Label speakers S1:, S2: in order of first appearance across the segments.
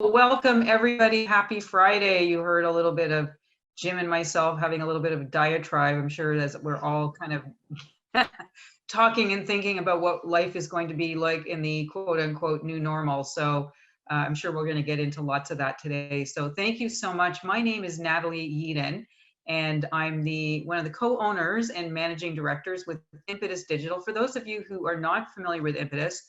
S1: Welcome everybody. Happy Friday. You heard a little bit of Jim and myself having a little bit of a diatribe. I'm sure that we're all kind of talking and thinking about what life is going to be like in the quote unquote new normal. So I'm sure we're going to get into lots of that today. So thank you so much. My name is Natalie Yeadon, and I'm one of the co-owners and managing directors with Impetus Digital. For those of you who are not familiar with Impetus,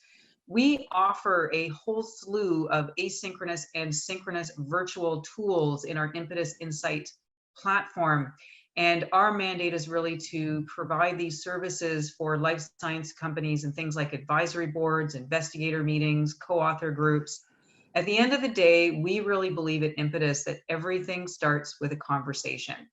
S1: we offer a whole slew of asynchronous and synchronous virtual tools in our Impetus Insight platform. And our mandate is really to provide these services for life science companies and things like advisory boards, investigator meetings, co-author groups. At the end of the day, we really believe at Impetus that everything starts with a conversation.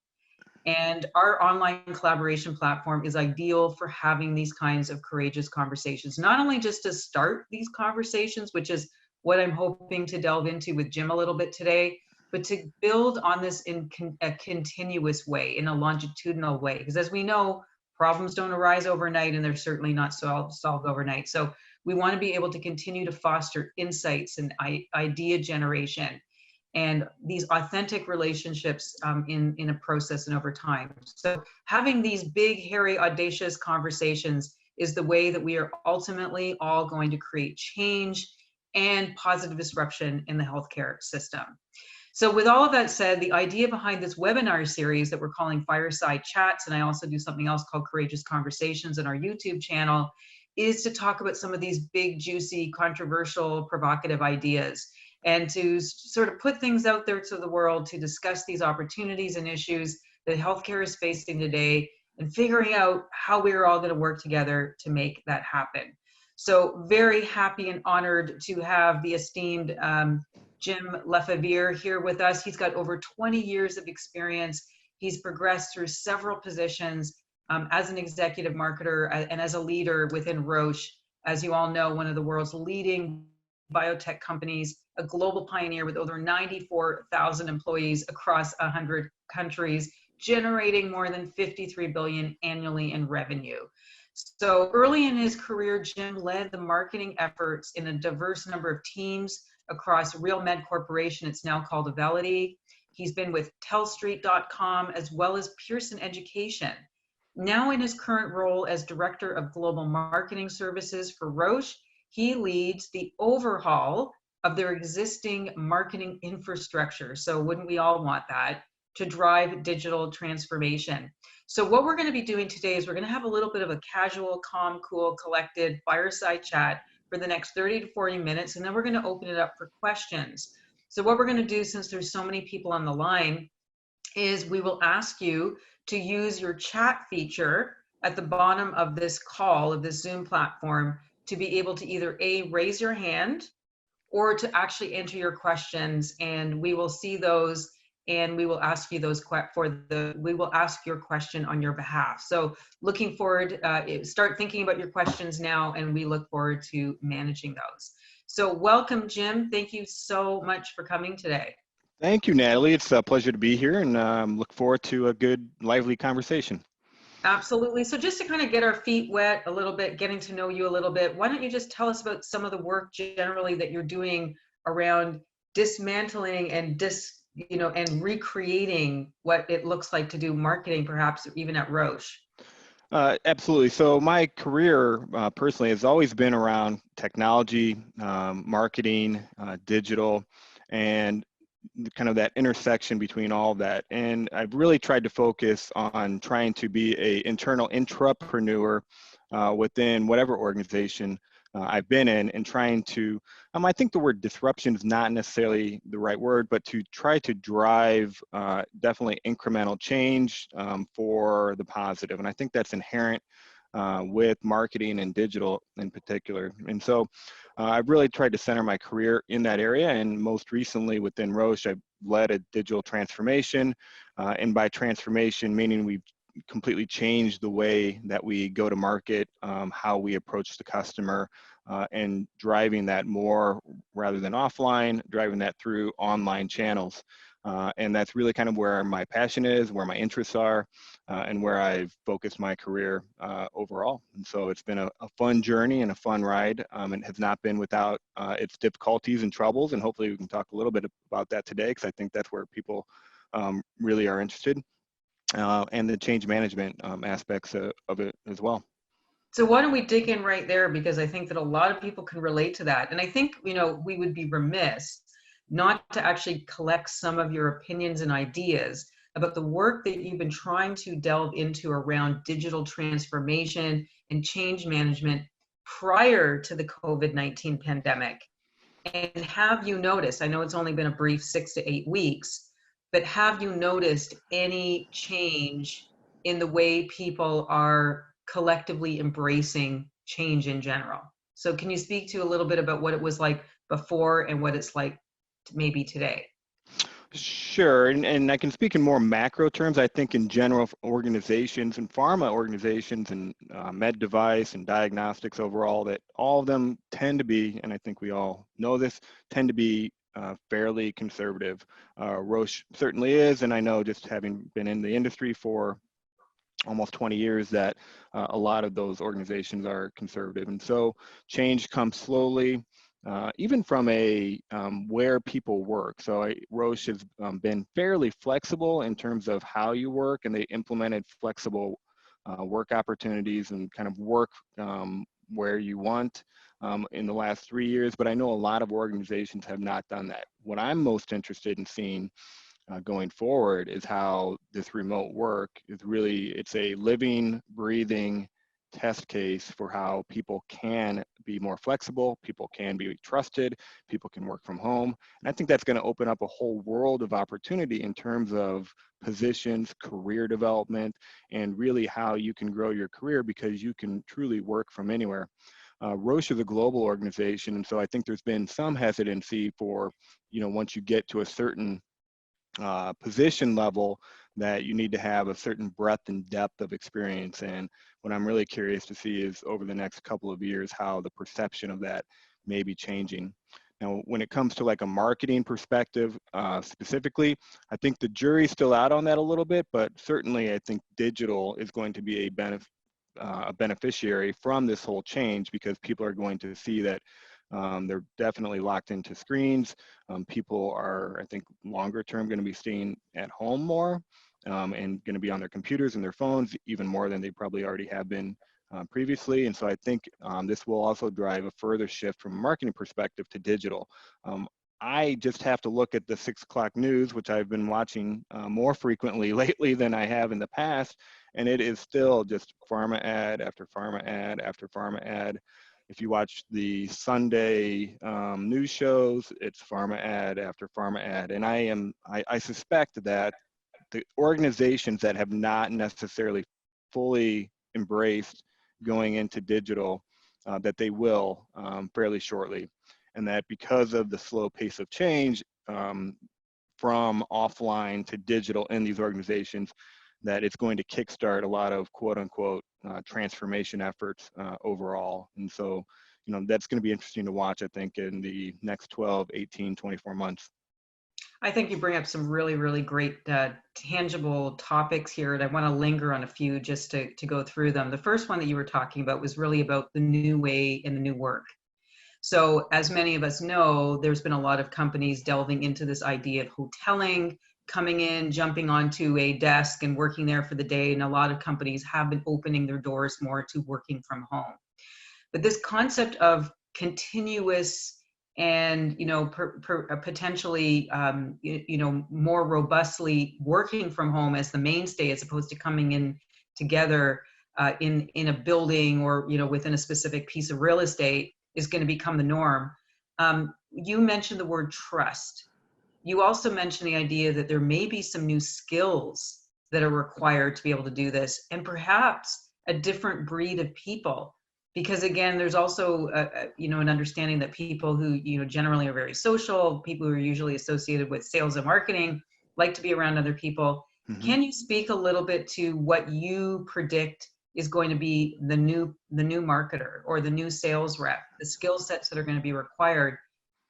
S1: And our online collaboration platform is ideal for having these kinds of courageous conversations, not only just to start these conversations, which is what I'm hoping to delve into with Jim a little bit today, but to build on this in a continuous way, in a longitudinal way. Because as we know, problems don't arise overnight, and they're certainly not solved overnight. So we want to be able to continue to foster insights and idea generation and these authentic relationships in a process and over time. So having these big, hairy, audacious conversations is the way that we are ultimately all going to create change and positive disruption in the healthcare system. So with all of that said, the idea behind this webinar series that we're calling Fireside Chats, and I also do something else called Courageous Conversations on our YouTube channel, is to talk about some of these big, juicy, controversial, provocative ideas, and to sort of put things out there to the world to discuss these opportunities and issues that healthcare is facing today, and figuring out how we are all going to work together to make that happen. So very happy and honored to have the esteemed Jim Lefevere here with us. He's got over 20 years of experience. He's progressed through several positions as an executive marketer and as a leader within Roche, as you all know, one of the world's leading biotech companies, a global pioneer with over 94,000 employees across 100 countries, generating more than 53 billion annually in revenue. So early in his career, Jim led the marketing efforts in a diverse number of teams across Real Med Corporation. It's now called Avality. He's been with Tellstreet.com as well as Pearson Education. Now in his current role as Director of Global Marketing Services for Roche, he leads the overhaul of their existing marketing infrastructure. So wouldn't we all want that, to drive digital transformation? So what we're going to be doing today is we're going to have a little bit of a casual, calm, cool, collected fireside chat for the next 30 to 40 minutes, and then we're going to open it up for questions. So what we're going to do, since there's so many people on the line, is we will ask you to use your chat feature at the bottom of this call, of this Zoom platform, to be able to either A, raise your hand, or to actually enter your questions, and we will see those and we will ask you those we will ask your question on your behalf. So looking forward, start thinking about your questions now, and we look forward to managing those. So welcome, Jim. Thank you so much for coming today.
S2: Thank you, Natalie. It's a pleasure to be here, and look forward to a good, lively conversation.
S1: Absolutely. So just to kind of get our feet wet a little bit, getting to know you a little bit, why don't you just tell us about some of the work generally that you're doing around dismantling and and recreating what it looks like to do marketing, perhaps even at Roche?
S2: Absolutely. So my career personally has always been around technology, marketing, digital, and kind of that intersection between all of that. And I've really tried to focus on trying to be an internal intrapreneur within whatever organization I've been in, and trying to, I think the word disruption is not necessarily the right word, but to try to drive definitely incremental change for the positive. And I think that's inherent with marketing and digital in particular. And so I've really tried to center my career in that area. And most recently within Roche, I've led a digital transformation. And by transformation, meaning we've completely changed the way that we go to market, how we approach the customer, and driving that more rather than offline, driving that through online channels. And that's really kind of where my passion is, where my interests are, and where I've focused my career overall. And so it's been a fun journey and a fun ride. And has not been without its difficulties and troubles. And hopefully we can talk a little bit about that today, because I think that's where people really are interested, and the change management aspects of it as well.
S1: So why don't we dig in right there? Because I think that a lot of people can relate to that. And I think, we would be remiss not to actually collect some of your opinions and ideas about the work that you've been trying to delve into around digital transformation and change management prior to the COVID-19 pandemic. And have you noticed, I know it's only been a brief 6 to 8 weeks, but have you noticed any change in the way people are collectively embracing change in general? So can you speak to a little bit about what it was like before and what it's like maybe today?
S2: Sure, and I can speak in more macro terms. I think in general, for organizations and pharma organizations and med device and diagnostics overall, that all of them tend to be, and I think we all know this, tend to be fairly conservative. Roche certainly is, and I know, just having been in the industry for almost 20 years, that a lot of those organizations are conservative. And so change comes slowly, even from a where people work. So Roche has been fairly flexible in terms of how you work, and they implemented flexible work opportunities and kind of work where you want in the last 3 years. But I know a lot of organizations have not done that. What I'm most interested in seeing going forward is how this remote work is really, it's a living, breathing test case for how people can be more flexible, people can be trusted, people can work from home. And I think that's going to open up a whole world of opportunity in terms of positions, career development, and really how you can grow your career, because you can truly work from anywhere. Roche is a global organization, and so I think there's been some hesitancy for, once you get to a certain position level, that you need to have a certain breadth and depth of experience. And what I'm really curious to see is, over the next couple of years, how the perception of that may be changing. Now, when it comes to like a marketing perspective specifically, I think the jury's still out on that a little bit, but certainly I think digital is going to be a beneficiary from this whole change, because people are going to see that they're definitely locked into screens. People are, I think, longer term going to be staying at home more, and going to be on their computers and their phones even more than they probably already have been previously. And so I think this will also drive a further shift from a marketing perspective to digital. I just have to look at the 6 o'clock news, which I've been watching more frequently lately than I have in the past, and it is still just pharma ad after pharma ad after pharma ad. If you watch the Sunday news shows, it's pharma ad after pharma ad. And I suspect that the organizations that have not necessarily fully embraced going into digital, that they will fairly shortly. And that because of the slow pace of change from offline to digital in these organizations, that it's going to kickstart a lot of quote unquote transformation efforts overall. And so, that's going to be interesting to watch, I think, in the next 12, 18, 24 months.
S1: I think you bring up some really, really great tangible topics here, and I want to linger on a few just to go through them. The first one that you were talking about was really about the new way and the new work. So as many of us know, there's been a lot of companies delving into this idea of hoteling, coming in, jumping onto a desk and working there for the day. And a lot of companies have been opening their doors more to working from home. But this concept of continuous and potentially more robustly working from home as the mainstay, as opposed to coming in together in a building or within a specific piece of real estate, is going to become the norm. You mentioned the word trust. You also mentioned the idea that there may be some new skills that are required to be able to do this, and perhaps a different breed of people. Because again, there's also an understanding that people who generally are very social, people who are usually associated with sales and marketing, like to be around other people. Mm-hmm. Can you speak a little bit to what you predict is going to be the new marketer or the new sales rep, the skill sets that are going to be required,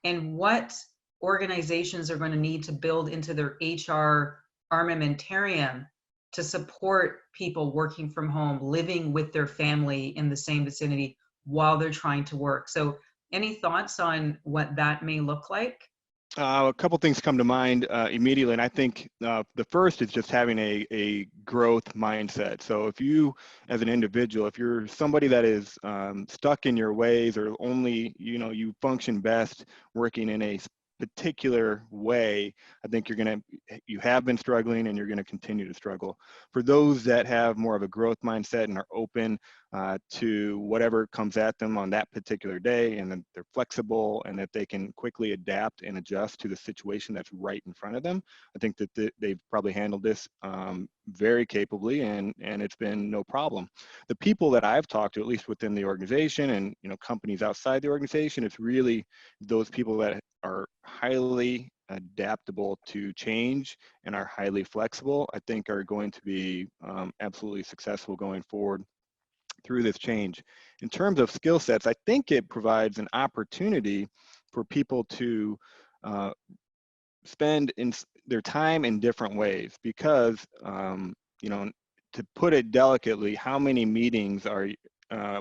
S1: and what organizations are going to need to build into their HR armamentarium to support people working from home, living with their family in the same vicinity while they're trying to work. So any thoughts on what that may look like?
S2: A couple things come to mind immediately, and I think the first is just having a growth mindset. So if you, as an individual, if you're somebody that is stuck in your ways, or only, you function best working in a particular way, I think you have been struggling and you're going to continue to struggle. For those that have more of a growth mindset and are open to whatever comes at them on that particular day, and that they're flexible and that they can quickly adapt and adjust to the situation that's right in front of them, I think that they've probably handled this very capably, and it's been no problem. The people that I've talked to, at least within the organization and companies outside the organization, it's really those people that are highly adaptable to change and are highly flexible, I think are going to be absolutely successful going forward through this change. In terms of skill sets, I think it provides an opportunity for people to spend their time in different ways, because to put it delicately, how many meetings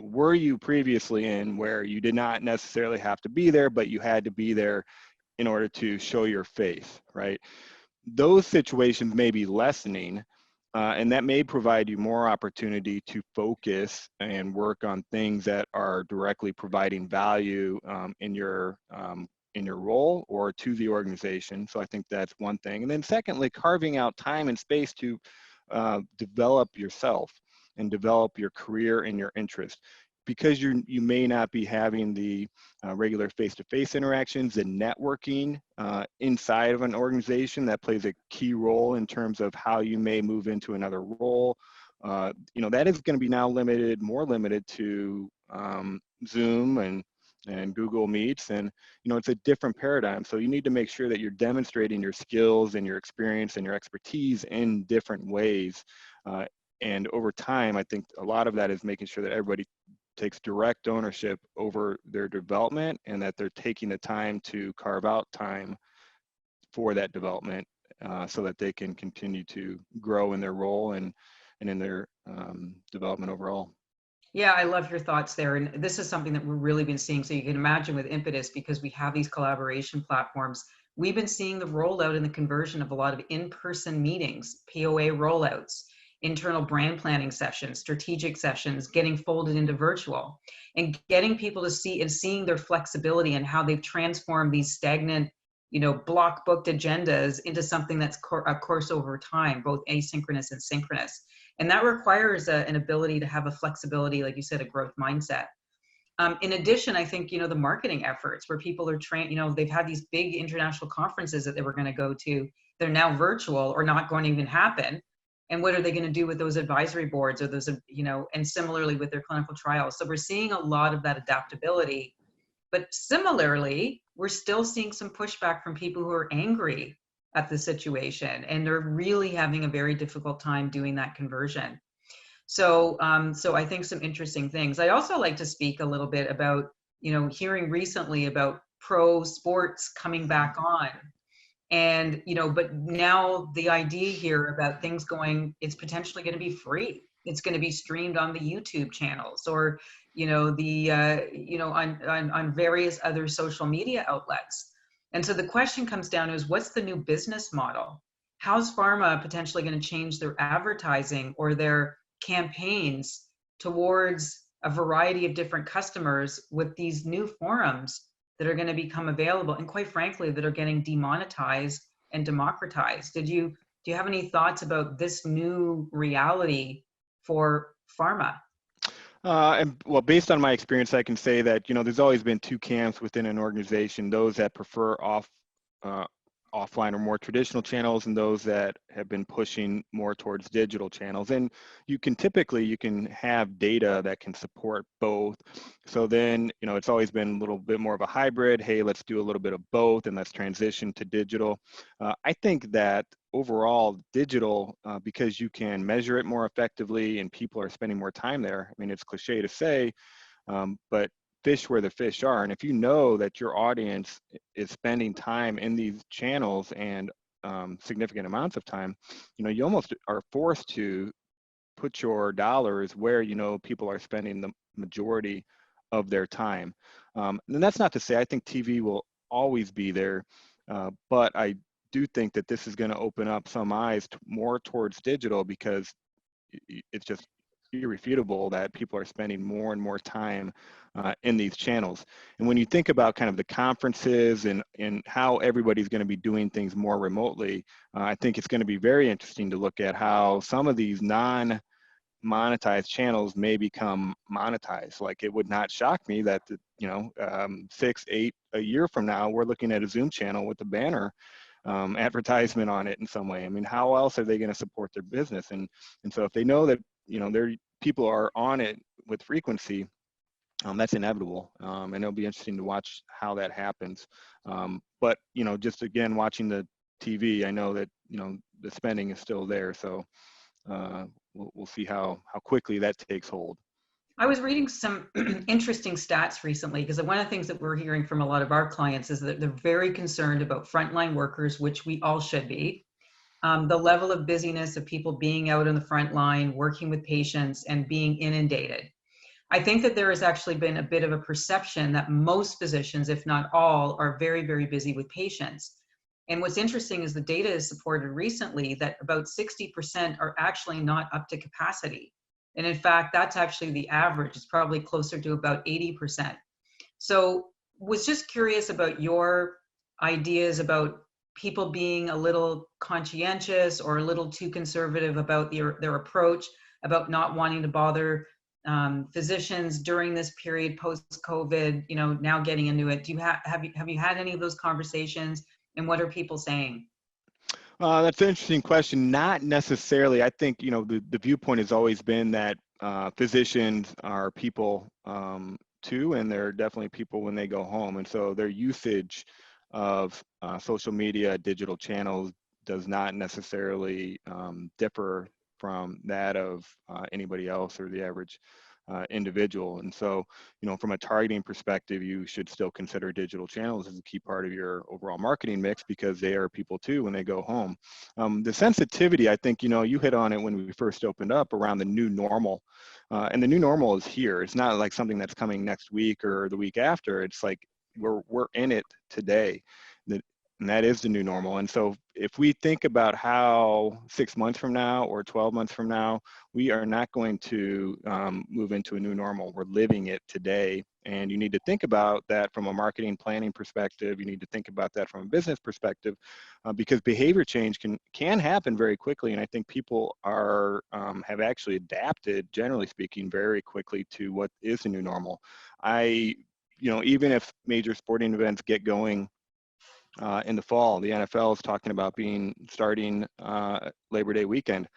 S2: were you previously in where you did not necessarily have to be there, but you had to be there in order to show your face, right? Those situations may be lessening, and that may provide you more opportunity to focus and work on things that are directly providing value in your role or to the organization. So I think that's one thing. And then secondly, carving out time and space to develop yourself and develop your career and your interest. Because you may not be having the regular face-to-face interactions and networking inside of an organization, that plays a key role in terms of how you may move into another role. That is going to be now more limited to Zoom and Google Meets, and it's a different paradigm. So you need to make sure that you're demonstrating your skills and your experience and your expertise in different ways. And over time, I think a lot of that is making sure that everybody takes direct ownership over their development, and that they're taking the time to carve out time for that development so that they can continue to grow in their role and in their development overall.
S1: Yeah, I love your thoughts there. And this is something that we've really been seeing. So you can imagine with Impetus, because we have these collaboration platforms, we've been seeing the rollout and the conversion of a lot of in-person meetings, POA rollouts, internal brand planning sessions, strategic sessions, getting folded into virtual, and getting people to see and seeing their flexibility and how they've transformed these stagnant, block booked agendas into something that's a course over time, both asynchronous and synchronous. And that requires an ability to have a flexibility, like you said, a growth mindset. In addition, I think, the marketing efforts where people are trained, they've had these big international conferences that they were going to go to. They're now virtual or not going to even happen. And what are they going to do with those advisory boards or those, and similarly with their clinical trials. So we're seeing a lot of that adaptability. But similarly, we're still seeing some pushback from people who are angry at the situation, and they're really having a very difficult time doing that conversion. So I think some interesting things. I also like to speak a little bit about, hearing recently about pro sports coming back on. And, but now the idea here about things it's potentially going to be free. It's going to be streamed on the YouTube channels, or, on various other social media outlets. And so the question comes down to what's the new business model? How's pharma potentially going to change their advertising or their campaigns towards a variety of different customers with these new forums that are going to become available, and quite frankly, that are getting demonetized and democratized? Do you have any thoughts about this new reality for pharma?
S2: And well, based on my experience, I can say that there's always been two camps within an organization: those that prefer offline or more traditional channels, and those that have been pushing more towards digital channels. And you can have data that can support both. So then, it's always been a little bit more of a hybrid. Hey, let's do a little bit of both and let's transition to digital. I think that overall digital, because you can measure it more effectively and people are spending more time there. I mean, it's cliche to say, but fish where the fish are. And if you know that your audience is spending time in these channels and significant amounts of time, you almost are forced to put your dollars where people are spending the majority of their time. And that's not to say I think TV will always be there, but I do think that this is going to open up some eyes more towards digital, because it's just irrefutable that people are spending more and more time in these channels. And when you think about kind of the conferences and how everybody's going to be doing things more remotely, I think it's going to be very interesting to look at how some of these non-monetized channels may become monetized. Like, it would not shock me that 6, 8 a year from now, we're looking at a Zoom channel with a banner advertisement on it in some way. I mean, how else are they going to support their business? And so if they know that their people are on it with frequency, that's inevitable, and it'll be interesting to watch how that happens. But just again, watching the TV, I know that the spending is still there, so we'll see how quickly that takes hold.
S1: I was reading some interesting stats recently, because one of the things that we're hearing from a lot of our clients is that they're very concerned about frontline workers, which we all should be. The level of busyness of people being out on the front line, working with patients and being inundated. I think that there has actually been a bit of a perception that most physicians, if not all, are very, very busy with patients. And what's interesting is the data is supported recently that about 60% are actually not up to capacity. And in fact, that's actually the average. It's probably closer to about 80%. So was just curious about your ideas about people being a little conscientious or a little too conservative about their approach, about not wanting to bother physicians during this period post-COVID, now getting into it. Do you have you had any of those conversations, and what are people saying?
S2: That's an interesting question. Not necessarily. I think, the viewpoint has always been that physicians are people too, and they're definitely people when they go home. And so their usage of social media, digital channels does not necessarily differ from that of anybody else or the average individual. And so, from a targeting perspective, you should still consider digital channels as a key part of your overall marketing mix, because they are people too when they go home. The sensitivity, I think, you hit on it when we first opened up around the new normal. And the new normal is here. It's not like something that's coming next week or the week after. It's like we're in it today. And that is the new normal. And so if we think about how 6 months from now or 12 months from now, we are not going to move into a new normal. We're living it today. And you need to think about that from a marketing planning perspective. You need to think about that from a business perspective, because behavior change can happen very quickly. And I think people have actually adapted, generally speaking, very quickly to what is the new normal. Even if major sporting events get going in the fall, the NFL is talking about starting Labor Day weekend.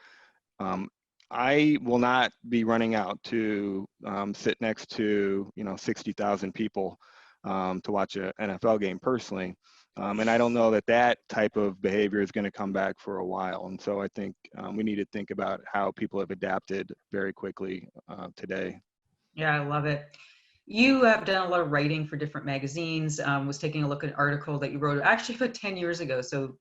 S2: I will not be running out to sit next to 60,000 people to watch an NFL game personally, and I don't know that type of behavior is going to come back for a while. And so I think we need to think about how people have adapted very quickly today.
S1: Yeah, I love it. You have done a lot of writing for different magazines. Was taking a look at an article that you wrote actually about 10 years ago, so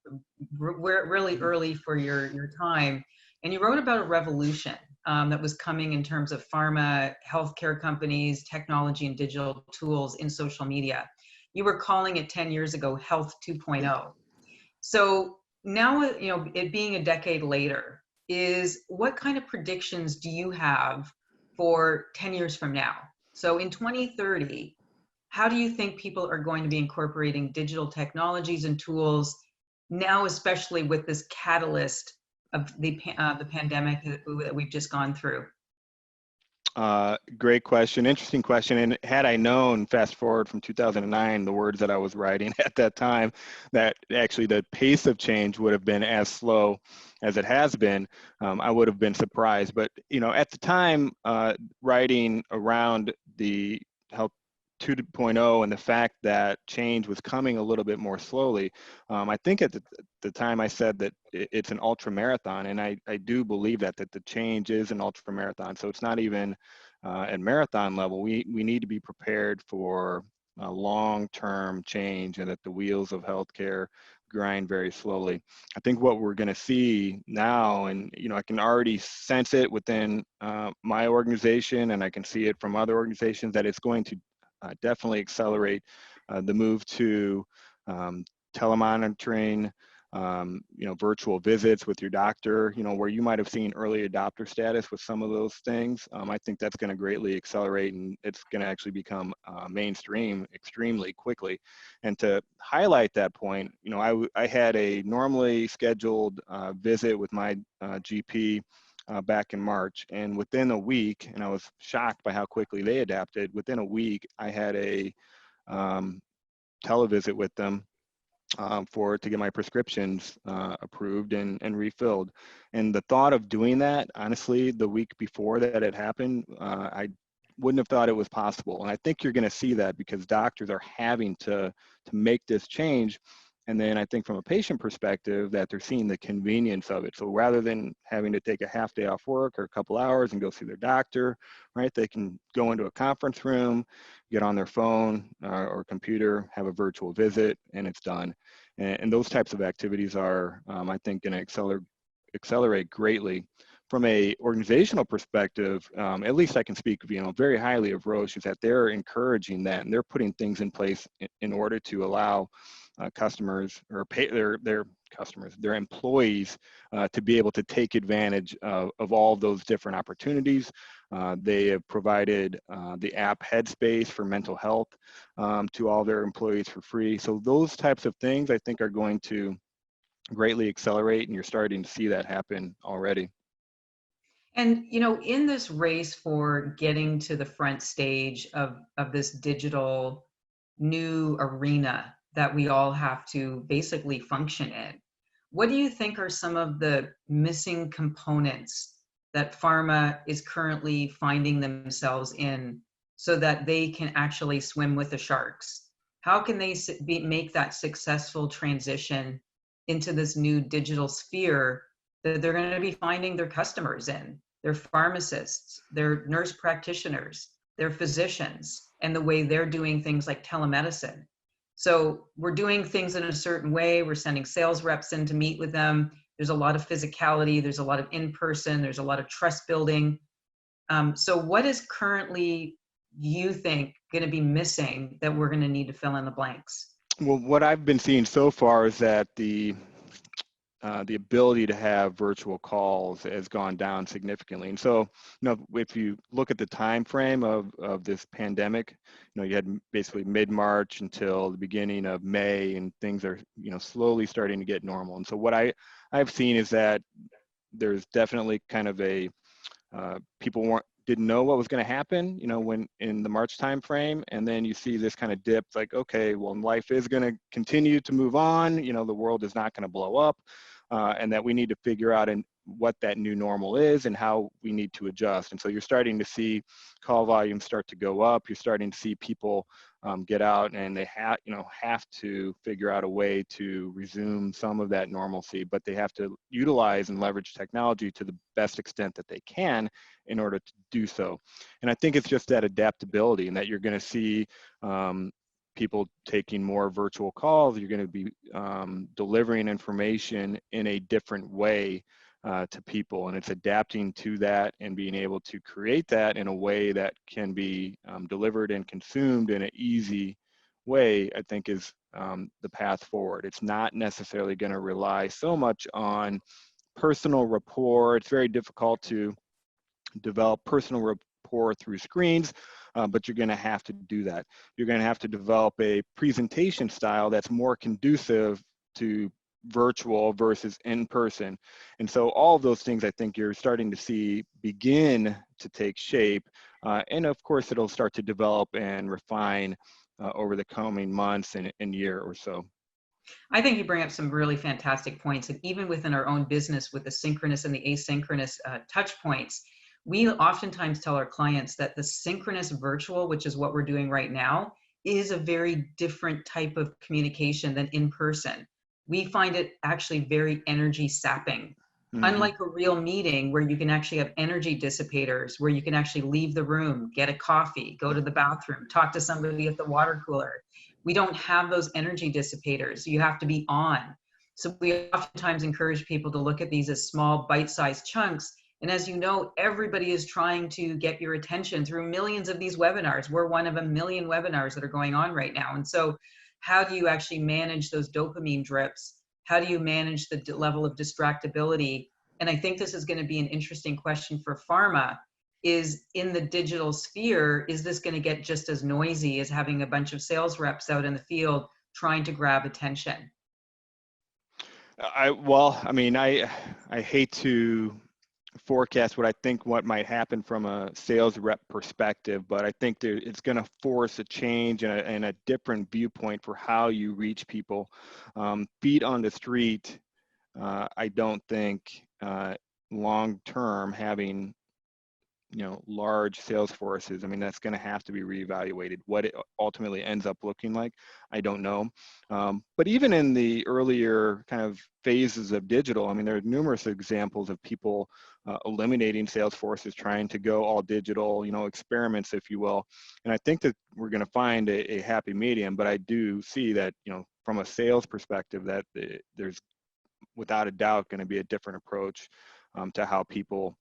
S1: we're really early for your time. And you wrote about a revolution that was coming in terms of pharma, healthcare companies, technology, and digital tools in social media. You were calling it 10 years ago Health 2.0. So now, it being a decade later, what kind of predictions do you have for 10 years from now? So in 2030, how do you think people are going to be incorporating digital technologies and tools now, especially with this catalyst of the pandemic that we've just gone through?
S2: Great question, interesting question. And had I known, fast forward from 2009, the words that I was writing at that time, that actually the pace of change would have been as slow as it has been, I would have been surprised. But at the time, writing around the Health 2.0 and the fact that change was coming a little bit more slowly, I think at the time I said that it's an ultra marathon, and I do believe that the change is an ultra marathon. So it's not even at marathon level, we need to be prepared for a long-term change, and that the wheels of healthcare grind very slowly. I think what we're going to see now, and I can already sense it within my organization, and I can see it from other organizations, that it's going to definitely accelerate the move to telemonitoring, virtual visits with your doctor, where you might have seen early adopter status with some of those things. I think that's going to greatly accelerate, and it's going to actually become mainstream extremely quickly. And to highlight that point, I had a normally scheduled visit with my GP back in March, and within a week, and I was shocked by how quickly they adapted, within a week, I had a televisit with them to get my prescriptions approved and refilled. And the thought of doing that, honestly, the week before that it happened, I wouldn't have thought it was possible. And I think you're going to see that because doctors are having to make this change. And then I think from a patient perspective that they're seeing the convenience of it. So rather than having to take a half day off work or a couple hours and go see their doctor, right? They can go into a conference room, get on their phone or computer, have a virtual visit, and it's done. And those types of activities are, I think, going to accelerate greatly. From a organizational perspective, at least I can speak, very highly of Roche, is that they're encouraging that, and they're putting things in place in order to allow customers or their employees to be able to take advantage of all of those different opportunities. They have provided the app Headspace for mental health to all their employees for free. So those types of things I think are going to greatly accelerate, and you're starting to see that happen already.
S1: And, in this race for getting to the front stage of this digital new arena that we all have to basically function in, what do you think are some of the missing components that pharma is currently finding themselves in so that they can actually swim with the sharks? How can they make that successful transition into this new digital sphere that they're going to be finding their customers in, their pharmacists, their nurse practitioners, their physicians, and the way they're doing things like telemedicine? So we're doing things in a certain way. We're sending sales reps in to meet with them. There's a lot of physicality. There's a lot of in-person. There's a lot of trust building. So what is currently, you think, going to be missing that we're going to need to fill in the blanks?
S2: Well, what I've been seeing so far is that the ability to have virtual calls has gone down significantly. And so, if you look at the time frame of this pandemic, you had basically mid-March until the beginning of May, and things are, slowly starting to get normal. And so what I've seen is that there's definitely kind of a, people didn't know what was going to happen, when in the March timeframe, and then you see this kind of dip, like, okay, well, life is going to continue to move on. The world is not going to blow up, and that we need to figure out what that new normal is and how we need to adjust. And so you're starting to see call volumes start to go up. You're starting to see people get out, and they have to figure out a way to resume some of that normalcy, but they have to utilize and leverage technology to the best extent that they can in order to do so. And I think it's just that adaptability, and that you're going to see people taking more virtual calls. You're going to be delivering information in a different way to people, and it's adapting to that and being able to create that in a way that can be delivered and consumed in an easy way, I think is the path forward. It's not necessarily going to rely so much on personal rapport. It's very difficult to develop personal rapport through screens, but you're going to have to do that. You're going to have to develop a presentation style that's more conducive to virtual versus in person. And so all of those things I think you're starting to see begin to take shape. And of course, it'll start to develop and refine over the coming months and year or so.
S1: I think you bring up some really fantastic points. And even within our own business with the synchronous and the asynchronous touch points, we oftentimes tell our clients that the synchronous virtual, which is what we're doing right now, is a very different type of communication than in person. We find it actually very energy sapping
S2: Hmm.
S1: Unlike a real meeting where you can actually have energy dissipators, where you can actually leave the room, get a coffee, go to the bathroom, talk to somebody at the water cooler. We don't have those energy dissipators. You have to be on. So we oftentimes encourage people to look at these as small bite-sized chunks. And as you know, everybody is trying to get your attention through millions of these webinars. We're one of a million webinars that are going on right now. And so how do you actually manage those dopamine drips? How do you manage the level of distractibility? And I think this is going to be an interesting question for pharma, is in the digital sphere, is this going to get just as noisy as having a bunch of sales reps out in the field trying to grab attention?
S2: Well, I mean, I hate to forecast what might happen from a sales rep perspective, but I think it's going to force a change and a different viewpoint for how you reach people. Feet on the street, I don't think long term having large sales forces, I mean, that's going to have to be reevaluated. What it ultimately ends up looking like, I don't know. But even in the earlier kind of phases of digital, I mean, there are numerous examples of people eliminating sales forces, trying to go all digital, experiments, if you will. And I think that we're going to find a happy medium, but I do see that, from a sales perspective, that there's without a doubt going to be a different approach to how people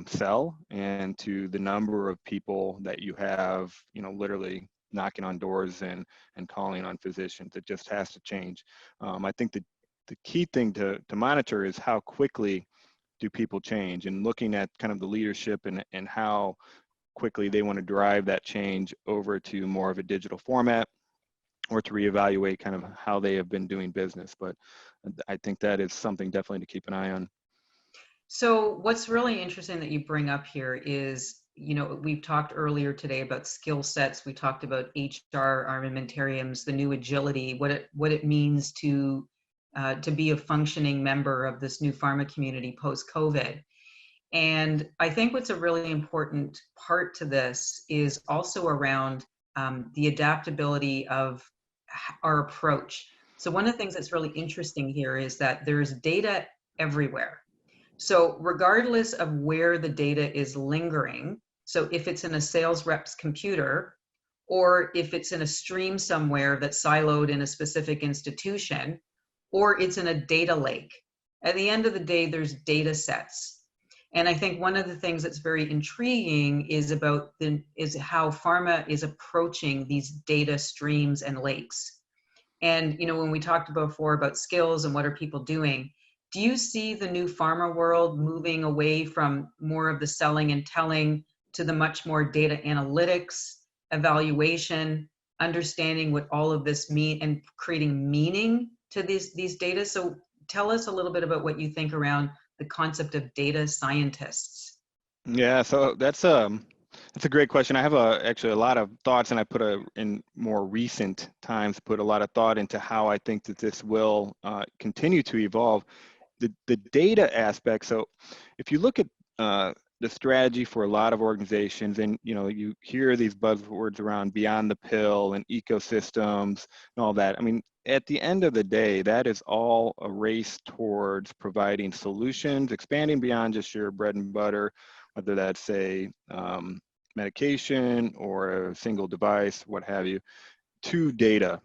S2: sell, and to the number of people that you have, literally knocking on doors and calling on physicians. It just has to change. I think that the key thing to monitor is how quickly do people change, and looking at kind of the leadership and how quickly they want to drive that change over to more of a digital format, or to reevaluate kind of how they have been doing business. But I think that is something definitely to keep an eye on.
S1: So what's really interesting that you bring up here is, we've talked earlier today about skill sets. We talked about HR armamentariums, the new agility, what it means to be a functioning member of this new pharma community post-COVID. And I think what's a really important part to this is also around the adaptability of our approach. So one of the things that's really interesting here is that there's data everywhere. So regardless of where the data is lingering, so if it's in a sales rep's computer, or if it's in a stream somewhere that's siloed in a specific institution, or it's in a data lake, at the end of the day, there's data sets. And I think one of the things that's very intriguing is is how pharma is approaching these data streams and lakes. And when we talked before about skills and what are people doing, do you see the new pharma world moving away from more of the selling and telling to the much more data analytics, evaluation, understanding what all of this mean, and creating meaning to these data? So tell us a little bit about what you think around the concept of data scientists.
S2: Yeah, so that's a great question. I have actually a lot of thoughts, and I in more recent times put a lot of thought into how I think that this will continue to evolve. The data aspect. So if you look at the strategy for a lot of organizations, and you hear these buzzwords around beyond the pill and ecosystems and all that. I mean, at the end of the day, that is all a race towards providing solutions, expanding beyond just your bread and butter, whether that's say medication or a single device, what have you, to data.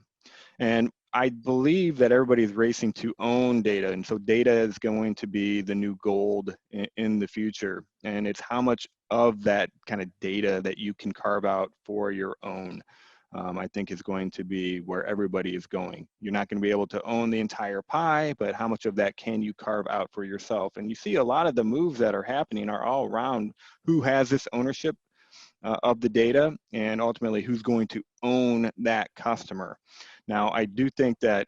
S2: And I believe that everybody's racing to own data. And so data is going to be the new gold in the future. And it's how much of that kind of data that you can carve out for your own, I think is going to be where everybody is going. You're not going to be able to own the entire pie, but how much of that can you carve out for yourself? And you see a lot of the moves that are happening are all around who has this ownership of the data, and ultimately who's going to own that customer. Now, I do think that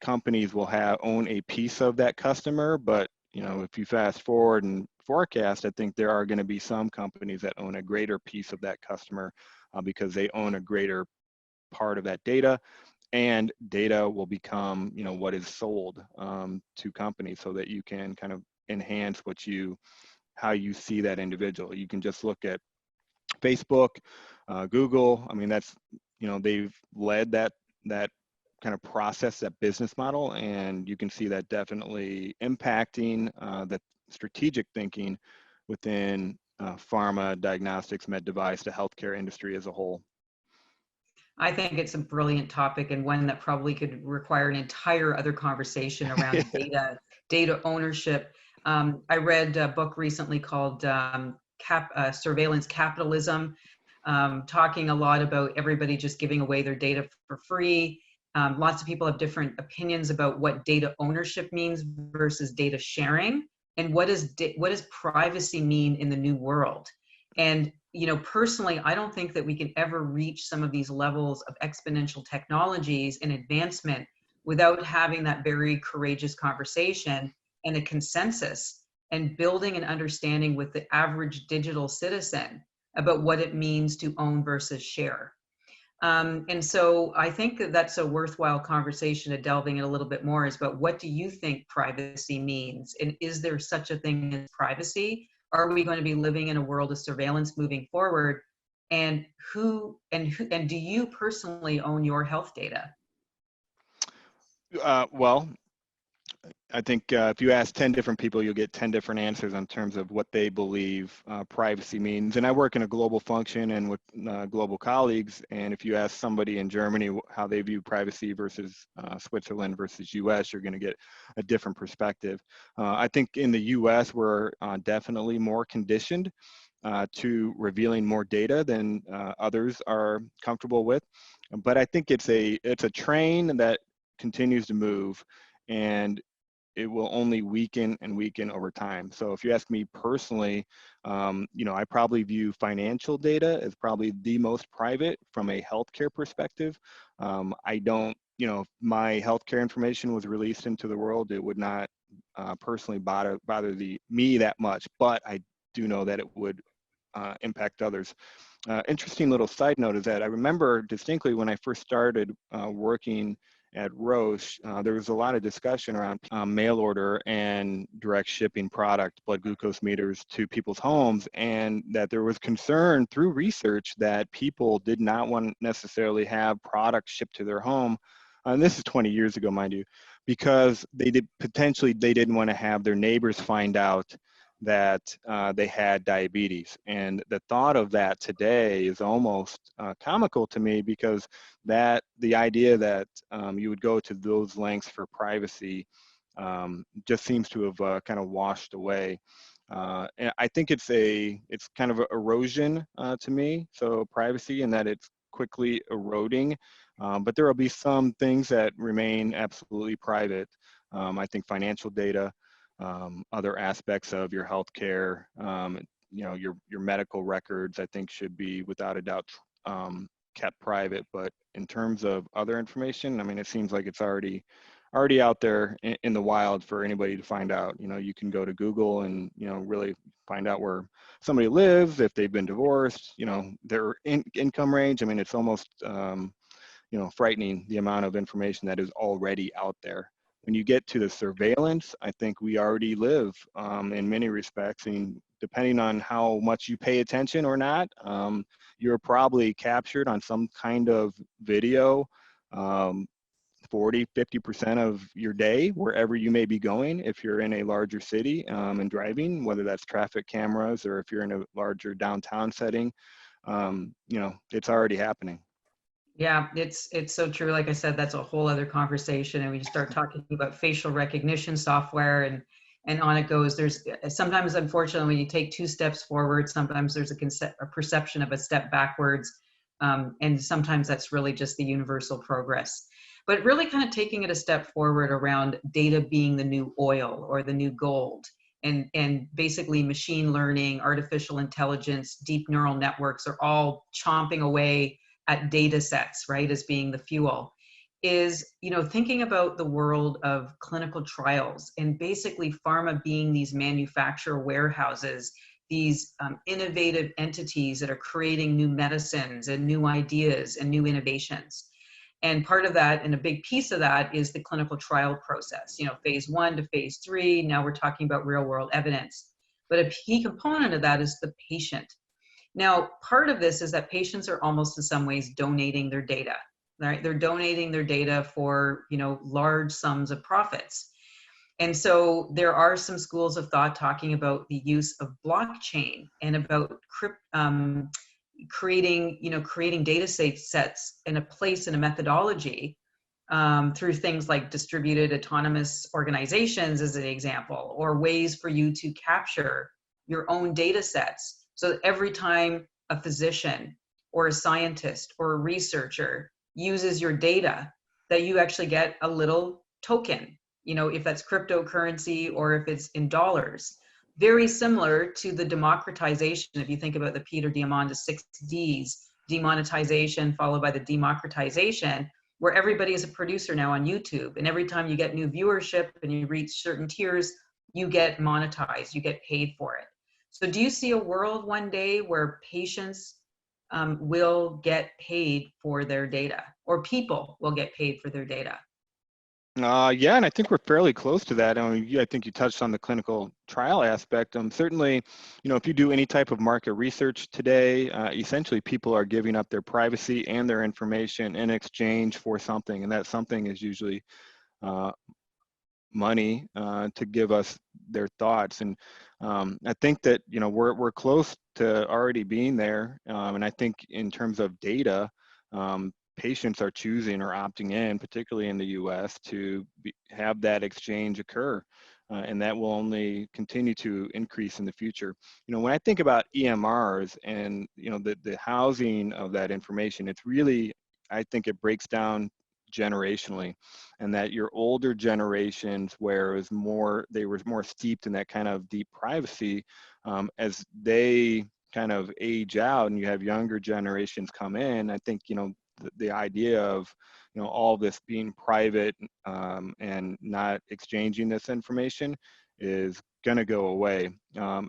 S2: companies will own a piece of that customer, but if you fast forward and forecast, I think there are going to be some companies that own a greater piece of that customer because they own a greater part of that data, and data will become what is sold to companies, so that you can kind of enhance how you see that individual. You can just look at Facebook, Google. I mean, that's they've led that kind of process, that business model, and you can see that definitely impacting the strategic thinking within pharma, diagnostics, med device, the healthcare industry as a whole.
S1: I think it's a brilliant topic and one that probably could require an entire other conversation around data ownership. I read a book recently called Surveillance Capitalism, talking a lot about everybody just giving away their data for free. Lots of people have different opinions about what data ownership means versus data sharing, and what does privacy mean in the new world. And personally, I don't think that we can ever reach some of these levels of exponential technologies and advancement without having that very courageous conversation and a consensus, and building an understanding with the average digital citizen about what it means to own versus share. And so I think that that's a worthwhile conversation to delving in a little bit more, is about what do you think privacy means? And is there such a thing as privacy? Are we going to be living in a world of surveillance moving forward? And do you personally own your health data?
S2: Well, I think if you ask 10 different people, you'll get 10 different answers in terms of what they believe privacy means. And I work in a global function and with global colleagues. And if you ask somebody in Germany how they view privacy versus Switzerland versus US, you're going to get a different perspective. I think in the US, we're definitely more conditioned to revealing more data than others are comfortable with. But I think it's a train that continues to move, and it will only weaken and weaken over time. So if you ask me personally, I probably view financial data as probably the most private from a healthcare perspective. I don't, if my healthcare information was released into the world, it would not personally bother me that much, but I do know that it would impact others. Interesting little side note is that I remember distinctly when I first started working at Roche, there was a lot of discussion around mail order and direct shipping product, blood glucose meters to people's homes, and that there was concern through research that people did not want necessarily have products shipped to their home. And this is 20 years ago, mind you, because they didn't want to have their neighbors find out that they had diabetes. And the thought of that today is almost comical to me, because the idea that you would go to those lengths for privacy just seems to have kind of washed away. And I think it's kind of an erosion to me. So privacy, and that it's quickly eroding, but there will be some things that remain absolutely private. I think financial data, other aspects of your healthcare, your medical records, I think should be without a doubt kept private. But in terms of other information, I mean, it seems like it's already out there in the wild for anybody to find out. You can go to Google and really find out where somebody lives, if they've been divorced, their income range. I mean, it's almost frightening the amount of information that is already out there. When you get to the surveillance, I think we already live in many respects, and depending on how much you pay attention or not, you're probably captured on some kind of video 40–50% of your day, wherever you may be going. If you're in a larger city and driving, whether that's traffic cameras or if you're in a larger downtown setting, it's already happening.
S1: Yeah, it's so true. Like I said, that's a whole other conversation. And we just start talking about facial recognition software, and on it goes. There's sometimes, unfortunately, when you take 2 steps forward, sometimes there's a perception of a step backwards. And sometimes that's really just the universal progress. But really kind of taking it a step forward around data being the new oil or the new gold. And basically machine learning, artificial intelligence, deep neural networks are all chomping away at data sets, right, as being the fuel, is, thinking about the world of clinical trials, and basically pharma being these manufacturer warehouses, these innovative entities that are creating new medicines and new ideas and new innovations. And part of that, and a big piece of that, is the clinical trial process, phase 1 to phase 3. Now we're talking about real world evidence. But a key component of that is the patient. Now, part of this is that patients are almost in some ways donating their data. right? They're donating their data for, large sums of profits. And so there are some schools of thought talking about the use of blockchain and about creating data sets in a place and a methodology through things like distributed autonomous organizations, as an example, or ways for you to capture your own data sets. So that every time a physician or a scientist or a researcher uses your data, that you actually get a little token, if that's cryptocurrency or if it's in dollars. Very similar to the democratization, if you think about the Peter Diamandis 6Ds, demonetization followed by the democratization, where everybody is a producer now on YouTube. And every time you get new viewership and you reach certain tiers, you get monetized, you get paid for it. So do you see a world one day where patients will get paid for their data, or people will get paid for their data?
S2: Yeah, and I think we're fairly close to that. I think you touched on the clinical trial aspect. Certainly, if you do any type of market research today, essentially people are giving up their privacy and their information in exchange for something, and that something is usually money to give us their thoughts. And I think that we're close to already being there. And I think in terms of data, patients are choosing or opting in, particularly in the U.S., to have that exchange occur. And that will only continue to increase in the future. When I think about EMRs and the housing of that information, it's really, I think it breaks down generationally, and that your older generations, where they were more steeped in that kind of deep privacy, as they kind of age out and you have younger generations come in, I think the idea of all this being private and not exchanging this information is going to go away,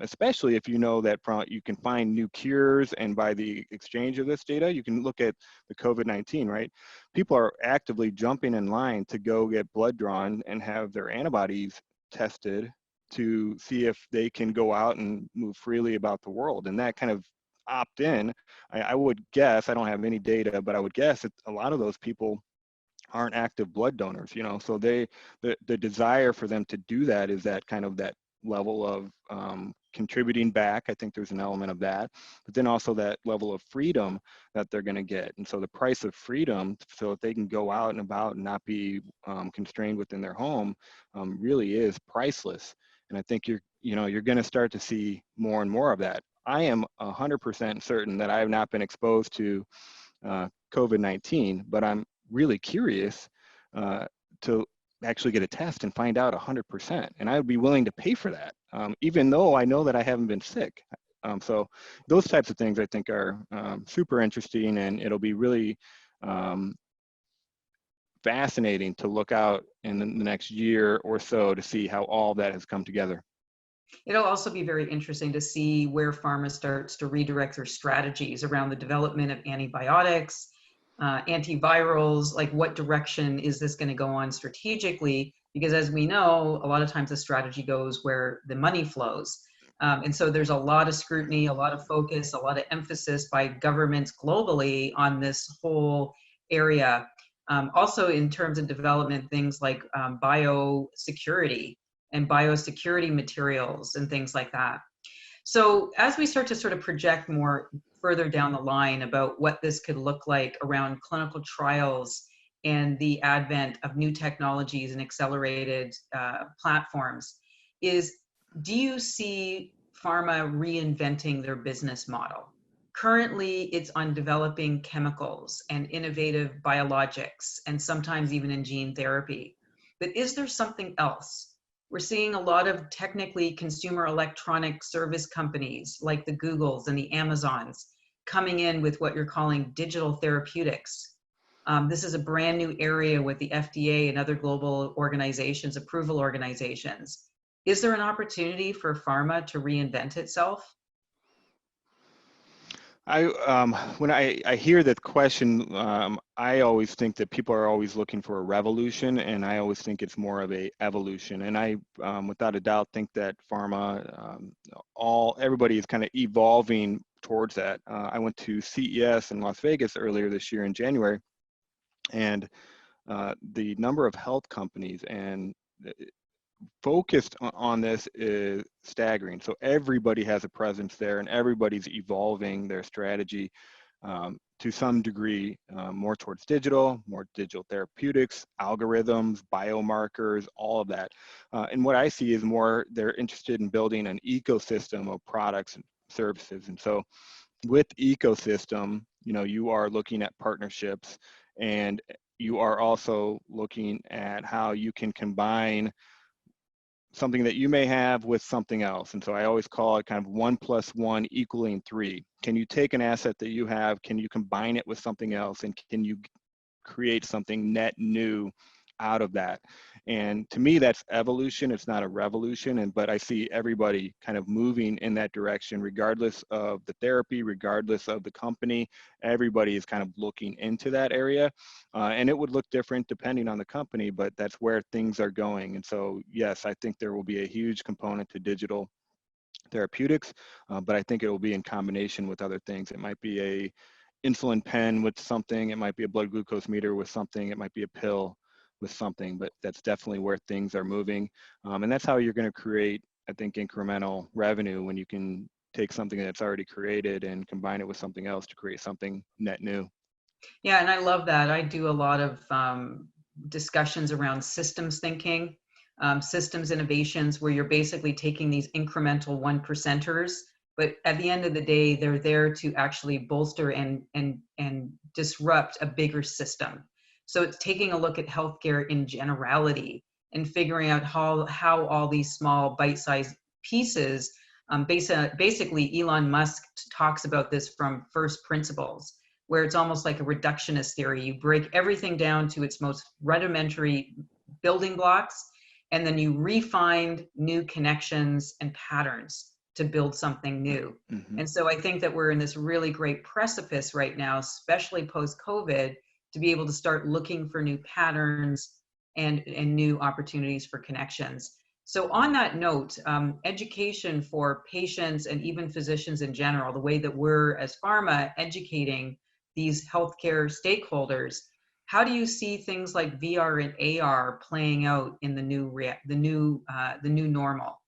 S2: especially if that you can find new cures, and by the exchange of this data, you can look at the COVID-19, right? People are actively jumping in line to go get blood drawn and have their antibodies tested to see if they can go out and move freely about the world. And that kind of opt in, I would guess, I don't have any data, but I would guess that a lot of those people aren't active blood donors, so the desire for them to do that is that kind of that level of contributing back. I think there's an element of that, but then also that level of freedom that they're going to get. And so the price of freedom, so that they can go out and about and not be constrained within their home, really is priceless. And I think you're going to start to see more and more of that. I am 100% certain that I have not been exposed to COVID-19, but I'm really curious to actually get a test and find out 100%. And I would be willing to pay for that, even though I know that I haven't been sick. So those types of things I think are super interesting, and it'll be really fascinating to look out in the next year or so to see how all that has come together.
S1: It'll also be very interesting to see where pharma starts to redirect their strategies around the development of antibiotics, antivirals, like what direction is this going to go on strategically? Because as we know, a lot of times the strategy goes where the money flows. And so there's a lot of scrutiny, a lot of focus, a lot of emphasis by governments globally on this whole area. Also in terms of development, things like biosecurity and biosecurity materials and things like that. So as we start to sort of project more further down the line about what this could look like around clinical trials and the advent of new technologies and accelerated platforms, do you see pharma reinventing their business model? Currently, it's on developing chemicals and innovative biologics, and sometimes even in gene therapy. But is there something else? We're seeing a lot of technically consumer electronic service companies like the Googles and the Amazons coming in with what you're calling digital therapeutics. This is a brand new area with the FDA and other global organizations, approval organizations. Is there an opportunity for pharma to reinvent itself?
S2: When I hear that question, I always think that people are always looking for a revolution, and I always think it's more of a evolution. And I, without a doubt, think that pharma, everybody is kind of evolving towards that. I went to CES in Las Vegas earlier this year in January, And the number of health companies and focused on this is staggering. So everybody has a presence there, and everybody's evolving their strategy to some degree, more towards digital, more digital therapeutics, algorithms, biomarkers, all of that. And what I see is more they're interested in building an ecosystem of products and services. And so with ecosystem, you are looking at partnerships, and you are also looking at how you can combine something that you may have with something else. And so I always call it kind of 1 + 1 equaling 3. Can you take an asset that you have? Can you combine it with something else? And can you create something net new out of that? And to me, that's evolution. It's not a revolution. But I see everybody kind of moving in that direction, regardless of the therapy, regardless of the company. Everybody is kind of looking into that area. And it would look different depending on the company, but that's where things are going. And so, yes, I think there will be a huge component to digital therapeutics, but I think it will be in combination with other things. It might be a insulin pen with something, it might be a blood glucose meter with something, it might be a pill with something, but that's definitely where things are moving. And that's how you're going to create, I think, incremental revenue, when you can take something that's already created and combine it with something else to create something net new.
S1: Yeah, and I love that. I do a lot of discussions around systems thinking, systems innovations, where you're basically taking these incremental 1%ers, but at the end of the day, they're there to actually bolster and disrupt a bigger system. So it's taking a look at healthcare in generality and figuring out how all these small bite-sized pieces, basically Elon Musk talks about this from first principles, where it's almost like a reductionist theory. You break everything down to its most rudimentary building blocks, and then you refine new connections and patterns to build something new.
S2: Mm-hmm.
S1: And so I think that we're in this really great precipice right now, especially post-COVID, to be able to start looking for new patterns and new opportunities for connections. So on that note, education for patients and even physicians in general, the way that we're as pharma educating these healthcare stakeholders, how do you see things like VR and AR playing out in the new normal?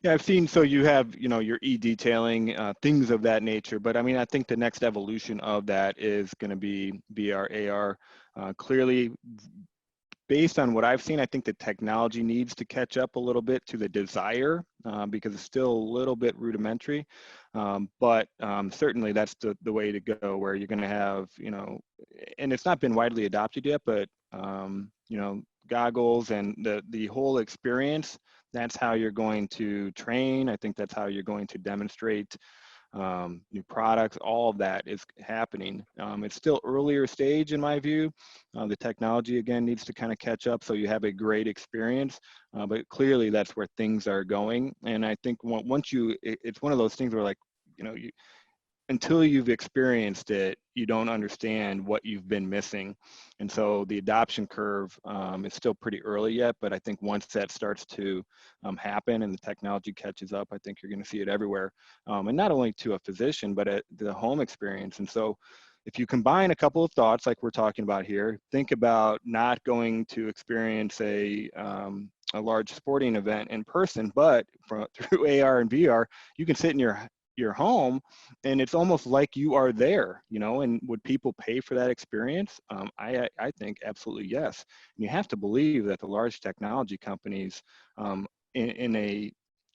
S2: Yeah, I've seen, so you have, your e-detailing, things of that nature. But I mean, I think the next evolution of that is going to be VR, AR. Clearly, based on what I've seen, I think the technology needs to catch up a little bit to the desire, because it's still a little bit rudimentary. But certainly that's the way to go, where you're going to have, and it's not been widely adopted yet, but, goggles and the whole experience. That's how you're going to train. I think that's how you're going to demonstrate new products. All of that is happening. It's still earlier stage in my view. The technology again needs to kind of catch up so you have a great experience, but clearly that's where things are going. And I think once it's one of those things where, like, until you've experienced it, you don't understand what you've been missing. And so the adoption curve is still pretty early yet, but I think once that starts to happen and the technology catches up, I think you're going to see it everywhere. And not only to a physician, but at the home experience. And so if you combine a couple of thoughts like we're talking about here, think about not going to experience a large sporting event in person, but through AR and VR, you can sit in your home and it's almost like you are there, and would people pay for that experience? I think absolutely yes. And you have to believe that the large technology companies, in a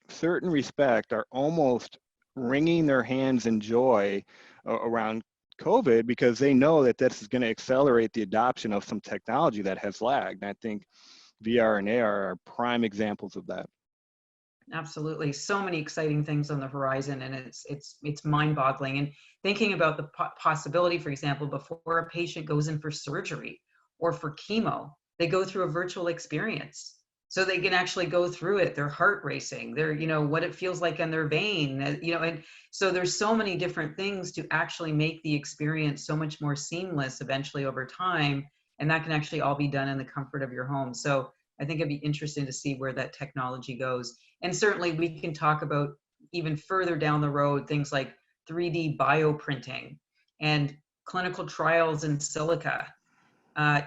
S2: certain respect, are almost wringing their hands in joy around COVID, because they know that this is going to accelerate the adoption of some technology that has lagged. And I think VR and AR are prime examples of that.
S1: Absolutely. So many exciting things on the horizon, and it's mind-boggling. And thinking about the possibility, for example, before a patient goes in for surgery or for chemo, they go through a virtual experience. So they can actually go through it, their heart racing, their, what it feels like in their vein, and so there's so many different things to actually make the experience so much more seamless eventually over time. And that can actually all be done in the comfort of your home. So I think it'd be interesting to see where that technology goes. And certainly we can talk about even further down the road, things like 3D bioprinting and clinical trials in silica.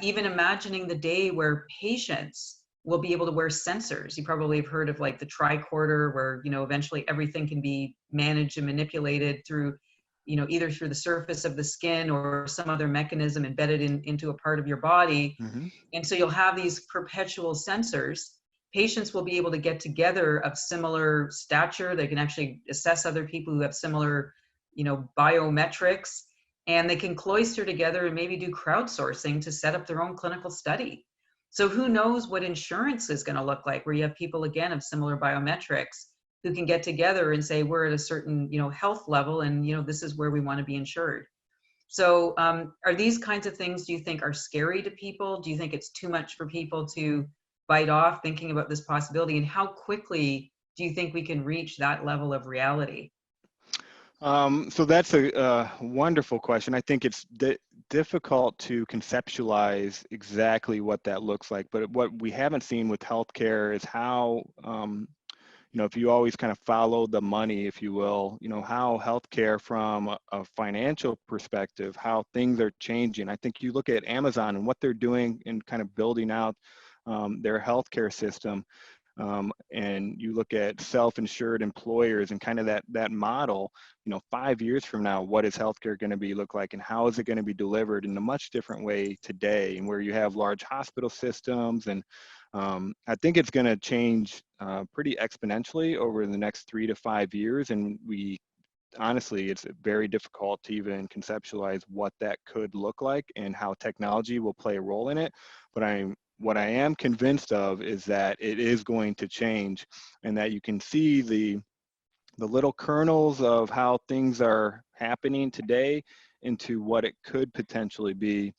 S1: even imagining the day where patients will be able to wear sensors. You probably have heard of like the tricorder, where, you know, eventually everything can be managed and manipulated through, you know, either through the surface of the skin or some other mechanism embedded into a part of your body.
S2: Mm-hmm.
S1: And so you'll have these perpetual sensors. Patients will be able to get together of similar stature. They can actually assess other people who have similar, you know, biometrics, and they can cloister together and maybe do crowdsourcing to set up their own clinical study. So who knows what insurance is going to look like, where you have people again of similar biometrics who can get together and say, we're at a certain, you know, health level, and, you know, this is where we want to be insured. So are these kinds of things, do you think, are scary to people? Do you think it's too much for people to bite off thinking about this possibility? And how quickly do you think we can reach that level of reality?
S2: So that's a wonderful question. I think it's difficult to conceptualize exactly what that looks like, but what we haven't seen with healthcare is how, you know, if you always kind of follow the money, if you will, you know, how healthcare from a financial perspective, how things are changing. I think you look at Amazon and what they're doing in kind of building out their healthcare system. And you look at self-insured employers and kind of that model, you know, 5 years from now, what is healthcare going to be look like, and how is it going to be delivered in a much different way today, and where you have large hospital systems. And I think it's going to change pretty exponentially over the next 3 to 5 years. And honestly, it's very difficult to even conceptualize what that could look like and how technology will play a role in it. But what I am convinced of is that it is going to change, and that you can see the little kernels of how things are happening today into what it could potentially be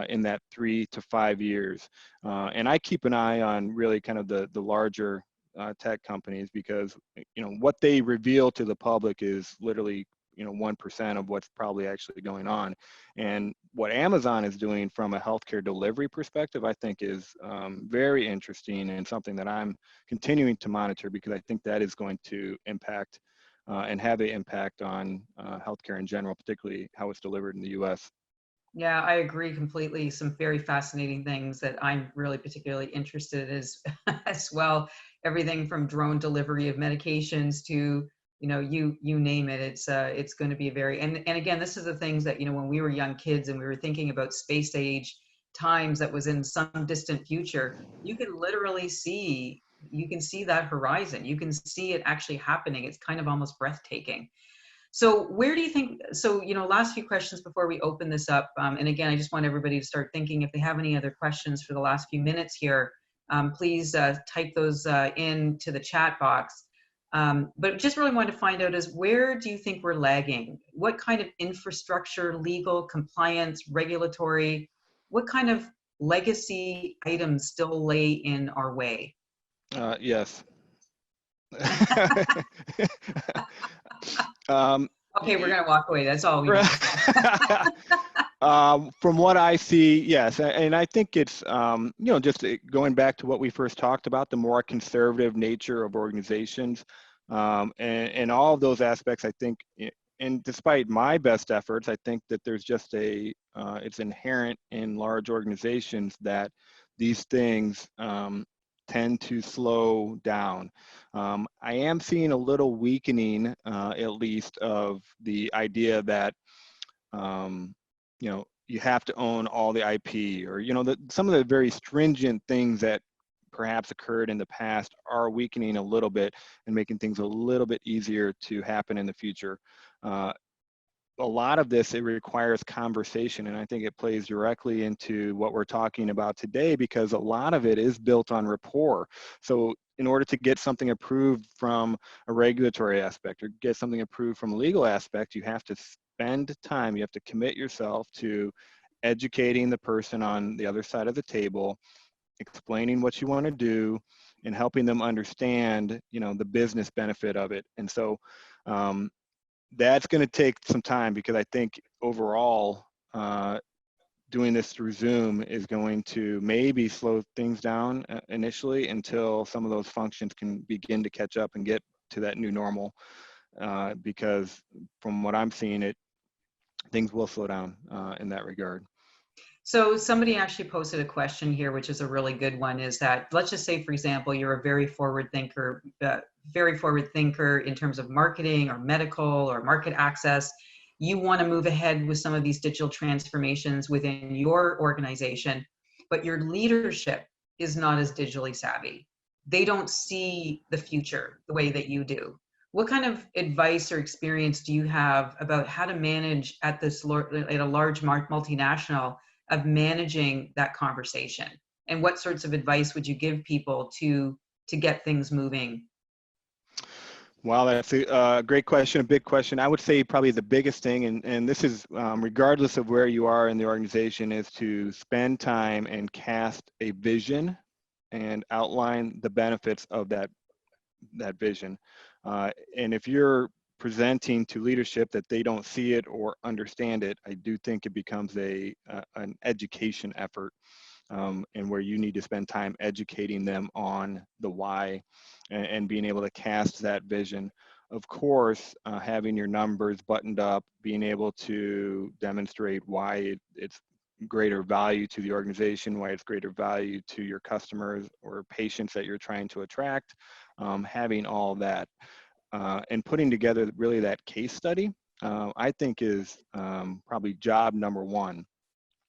S2: in that 3 to 5 years. And I keep an eye on really kind of the larger tech companies, because, you know, what they reveal to the public is literally, you know, 1% of what's probably actually going on. And what Amazon is doing from a healthcare delivery perspective, I think is very interesting, and something that I'm continuing to monitor, because I think that is going to impact and have an impact on healthcare in general, particularly how it's delivered in the US.
S1: Yeah, I agree completely. Some very fascinating things that I'm really particularly interested in as, as well. Everything from drone delivery of medications to, you know, you name it. It's going to be a very, and again, this is the things that, you know, when we were young kids and we were thinking about space age times that was in some distant future, you can literally see, you can see that horizon. You can see it actually happening. It's kind of almost breathtaking. So where do you think, so, you know, last few questions before we open this up. And again, I just want everybody to start thinking, if they have any other questions for the last few minutes here, please type those into the chat box. But just really wanted to find out is, where do you think we're lagging? What kind of infrastructure, legal, compliance, regulatory, what kind of legacy items still lay in our way?
S2: Yes. um,
S1: Okay, we're going to walk away. That's all we need to say.
S2: From what I see, yes, and I think it's you know, just going back to what we first talked about, the more conservative nature of organizations, and all of those aspects. I think, and despite my best efforts, I think that there's just it's inherent in large organizations that these things tend to slow down. I am seeing a little weakening, at least, of the idea that you know, you have to own all the IP, or, you know, some of the very stringent things that perhaps occurred in the past are weakening a little bit and making things a little bit easier to happen in the future. A lot of this, it requires conversation, and I think it plays directly into what we're talking about today, because a lot of it is built on rapport. So in order to get something approved from a regulatory aspect, or get something approved from a legal aspect, you have to spend time, you have to commit yourself to educating the person on the other side of the table, explaining what you want to do, and helping them understand, you know, the business benefit of it. And so that's going to take some time, because I think overall, doing this through Zoom is going to maybe slow things down initially, until some of those functions can begin to catch up and get to that new normal. Because from what I'm seeing, things will slow down in that regard.
S1: So somebody actually posted a question here, which is a really good one, is that, let's just say, for example, you're a very forward thinker in terms of marketing or medical or market access. You want to move ahead with some of these digital transformations within your organization, but your leadership is not as digitally savvy. They don't see the future the way that you do. What kind of advice or experience do you have about how to manage at a large multinational of managing that conversation? And what sorts of advice would you give people to get things moving?
S2: Wow, that's a great question, a big question. I would say probably the biggest thing, and this is regardless of where you are in the organization, is to spend time and cast a vision and outline the benefits of that vision. And if you're presenting to leadership that they don't see it or understand it, I do think it becomes an education effort, and where you need to spend time educating them on the why and being able to cast that vision. Of course, having your numbers buttoned up, being able to demonstrate why it's greater value to the organization, why it's greater value to your customers or patients that you're trying to attract, having all that, and putting together really that case study, I think is probably job number one.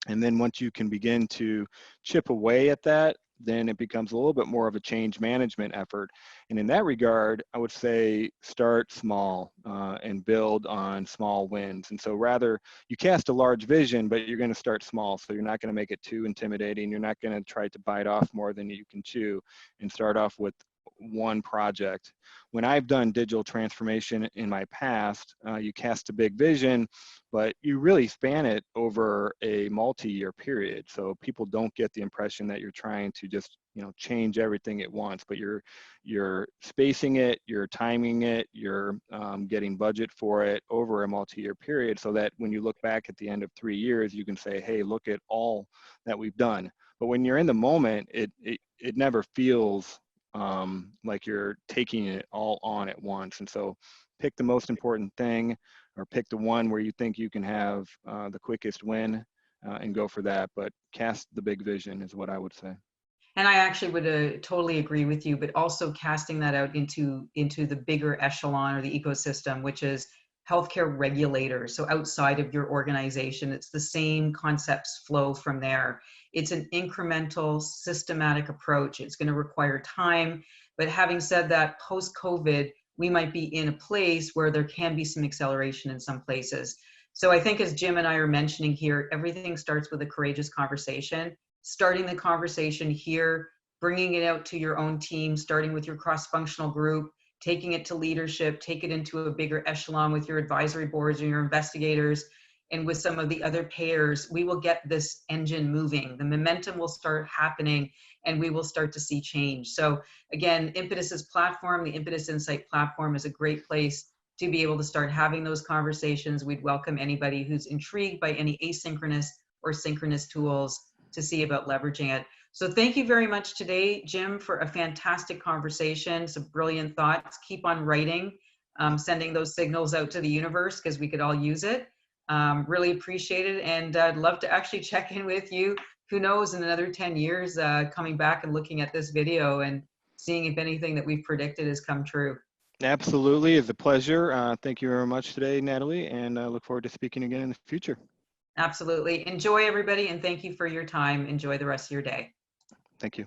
S2: And then once you can begin to chip away at that, then it becomes a little bit more of a change management effort. And in that regard, I would say start small and build on small wins. And so rather, you cast a large vision, but you're going to start small. So you're not going to make it too intimidating. You're not going to try to bite off more than you can chew, and start off with one project. When I've done digital transformation in my past, you cast a big vision, but you really span it over a multi-year period. So people don't get the impression that you're trying to just, change everything at once, but you're spacing it, you're timing it, you're getting budget for it over a multi-year period, so that when you look back at the end of 3 years, you can say, hey, look at all that we've done. But when you're in the moment, it never feels like you're taking it all on at once. And so pick the most important thing, or pick the one where you think you can have the quickest win, and go for that. But cast the big vision is what I would say.
S1: And I actually would totally agree with you, but also casting that out into the bigger echelon or the ecosystem, which is healthcare regulators. So outside of your organization, it's the same concepts flow from there. It's an incremental, systematic approach. It's going to require time. But having said that, post-COVID, we might be in a place where there can be some acceleration in some places. So I think, as Jim and I are mentioning here, everything starts with a courageous conversation. Starting the conversation here, bringing it out to your own team, starting with your cross-functional group, taking it to leadership, take it into a bigger echelon with your advisory boards or your investigators, and with some of the other payers, we will get this engine moving. The momentum will start happening, and we will start to see change. So again, Impetus's platform, the Impetus Insight platform, is a great place to be able to start having those conversations. We'd welcome anybody who's intrigued by any asynchronous or synchronous tools to see about leveraging it. So thank you very much today, Jim, for a fantastic conversation, some brilliant thoughts. Keep on writing, sending those signals out to the universe, because we could all use it. Really appreciate it. And I'd love to actually check in with you, who knows, in another 10 years, coming back and looking at this video and seeing if anything that we've predicted has come true.
S2: Absolutely, it's a pleasure. Thank you very much today, Natalie, and I look forward to speaking again in the future.
S1: Absolutely. Enjoy, everybody, and thank you for your time. Enjoy the rest of your day.
S2: Thank you.